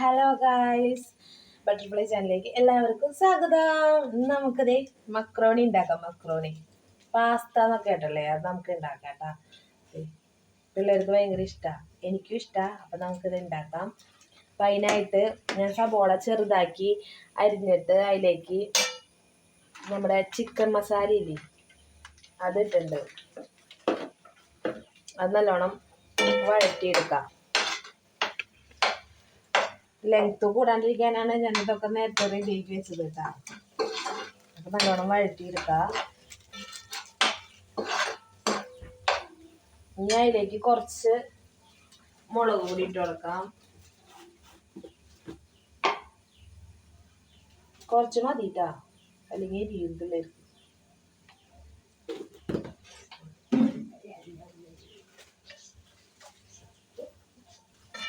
Hello guys, butterfly ചാനലിലേക്ക് എല്ലാവർക്കും സ്വാഗതം. നമുക്കതേ മക്രോണി ഉണ്ടാക്കാം. മക്രോണി പാസ്ത എന്നൊക്കെ കേട്ടല്ലേ, അത് നമുക്ക് ഉണ്ടാക്കാം കേട്ടോ. പിള്ളേർക്ക് ഭയങ്കര ഇഷ്ടമാണ്, എനിക്കും ഇഷ്ടമാണ്. അപ്പം നമുക്കിത് ഉണ്ടാക്കാം. അപ്പം അതിനായിട്ട് ഞാൻ സബോള ചെറുതാക്കി അരിഞ്ഞിട്ട് അതിലേക്ക് നമ്മുടെ ചിക്കൻ മസാല ഇല്ലേ അതിട്ടുണ്ട്. അത് നല്ലോണം വഴറ്റിയെടുക്കാം. ലെങ്ത്ത് കൂടാണ്ടിരിക്കാനാണ് ഞാൻ ഇതൊക്കെ നേരത്തെ റെഡിയാക്കി വെച്ചത് കേട്ടോ. അപ്പം നല്ലോണം വഴറ്റിയെടുക്കാം. ഇനി അതിലേക്ക് കുറച്ച് മുളക് പൊടി ഇട്ട് കൊടുക്കാം. കുറച്ച് മതി കേട്ടോ, അല്ലെങ്കിൽ എരിയും പിള്ളേർക്ക്.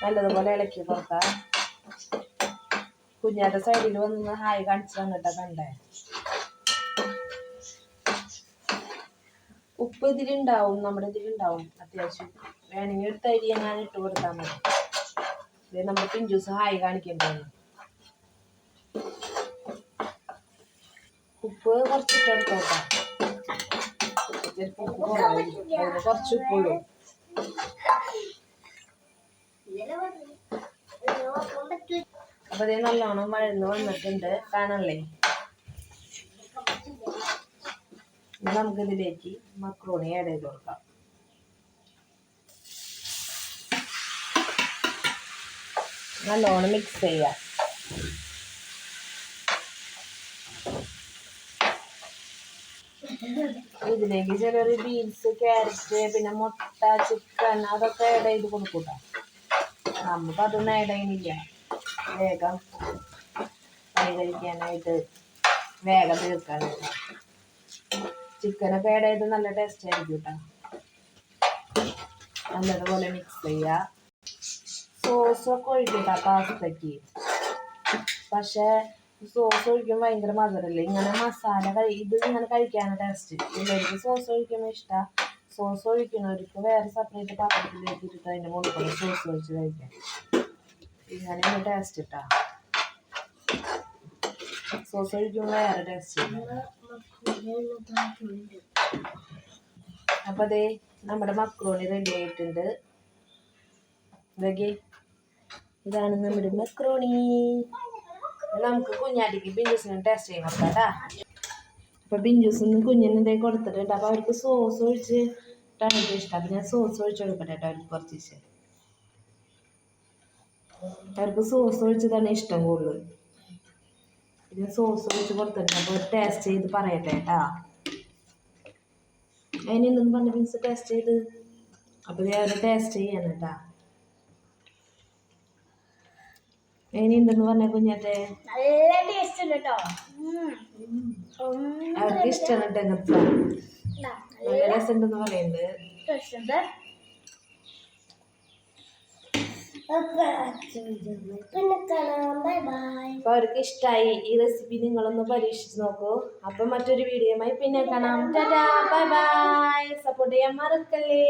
നല്ലതുപോലെ ഇളക്കി കൊടുക്കാം. കുഞ്ഞാത്ത സൈഡിൽ വന്ന് ഹായ് കാണിച്ചു തന്നിട്ടാ കണ്ടേ. ഉപ്പ് ഇതിലുണ്ടാവും, നമ്മുടെ ഇതിലുണ്ടാവും അത്യാവശ്യം. വേണമെങ്കിൽ ഒരു തരി ഞാൻ ഇട്ട് കൊടുത്താൽ മതി. ഇത് നമ്മൾ പിഞ്ചൂസ് ഹായ് കാണിക്കേണ്ടതാണ്. ഉപ്പ് കുറച്ചിട്ട് എടുത്തോട്ടാ, ചിലപ്പോൾ ഉപ്പ് കുറവായിരിക്കും. അതിന് കുറച്ച് ഉപ്പുള്ളൂ. അപ്പൊ അതേ നല്ലോണം വഴന്ന് വന്നിട്ടുണ്ട്, കാണല്ലേ. നമുക്കിതിലേക്ക് മക്രോണി ആഡ് ചെയ്ത് കൊടുക്കാം. നല്ലോണം മിക്സ് ചെയ്യാം. ഇതിലേക്ക് ചെറിയൊരു ബീൻസ്, ക്യാരറ്റ്, പിന്നെ മുട്ട, ചിക്കൻ അതൊക്കെ ആഡ് ചെയ്ത് കൊടുക്കൂട്ടോ. നമുക്കതൊന്നും ആഡ് ചെയ്യുന്നില്ല. വേഗം കറി കഴിക്കാനായിട്ട്, വേഗം തീർക്കാനായിട്ട്. ചിക്കനൊക്കെ ആഡ് ചെയ്ത് നല്ല ടേസ്റ്റ് ആയിരിക്കും കേട്ടോ. നല്ലതുപോലെ മിക്സ് ചെയ്യുക. സോസൊക്കെ ഒഴിക്കട്ടോ പാസ്തയ്ക്ക്. പക്ഷേ സോസ് ഒഴിക്കുമ്പോൾ ഭയങ്കര മധുരല്ലേ. ഇങ്ങനെ മസാല ഇത് ഇങ്ങനെ കഴിക്കാനാണ് ടേസ്റ്റ്. പിള്ളേർക്ക് സോസ് ഒഴിക്കുമ്പോൾ ഇഷ്ടമാണ്. സോസ് ഒഴിക്കുന്നവർക്ക് വേറെ സെപ്പറേറ്റ് പാത്രത്തിലേക്ക് ഇട്ടിട്ട് അതിൻ്റെ മുകളിൽ സോസ് ഒഴിച്ച് കഴിക്കാം. ഇങ്ങനെയാണ് ടേസ്റ്റ് ഇട്ടാ. സോസ് ഒഴിക്കുമ്പോൾ വേറെ ടേസ്റ്റ്. അപ്പം അതേ നമ്മുടെ മക്രോണി റെഡി ആയിട്ടുണ്ട്. ഇതാണ് നമ്മുടെ മക്രോണി. നമുക്ക് കുഞ്ഞാറ്റിക്ക് ബിഞ്ചൂസിനും ടേസ്റ്റ് ചെയ്യാൻ കൊടുക്കാം കേട്ടാ. അപ്പം ബിഞ്ചൂസിനും കുഞ്ഞിനെന്തേ കൊടുത്തിട്ടുണ്ട്. അപ്പം അവർക്ക് സോസ് ഒഴിച്ച് ഇട്ടാണ് ഇഷ്ടം. അപ്പം ഞാൻ സോസ് ഒഴിച്ച് കൊടുക്കട്ടെ കേട്ടോ. അവർക്ക് കുറച്ച് അവർക്ക് സോസ് ഒഴിച്ചതാണ് ഇഷ്ടം കൂടുതൽ. പിന്നെ സോസ് ഒഴിച്ച് കൊടുത്തിട്ടുണ്ട്. അപ്പോൾ ടേസ്റ്റ് ചെയ്ത് പറയട്ടെ കേട്ടാ. അതിനെന്തെന്ന് പറഞ്ഞ മീൻസ് ടേസ്റ്റ് ചെയ്ത്. അപ്പോൾ ഞാൻ അവരെ ടേസ്റ്റ് ചെയ്യാണ് കേട്ടാ. അതിനെന്തെന്ന് പറഞ്ഞ കുഞ്ഞാറ്റെ അവർക്ക് ഇഷ്ടമാണ് കേട്ടോ. നല്ല രസമുണ്ടെന്ന് പറയുന്നത്. അപ്പൊ അവർക്ക് ഇഷ്ടമായി ഈ റെസിപ്പി, നിങ്ങളൊന്ന് പരീക്ഷിച്ച് നോക്കൂ. അപ്പൊ മറ്റൊരു വീഡിയോയുമായി പിന്നെ കാണാം. Tata, bye bye. സപ്പോർട്ട് ചെയ്യാൻ മറക്കല്ലേ.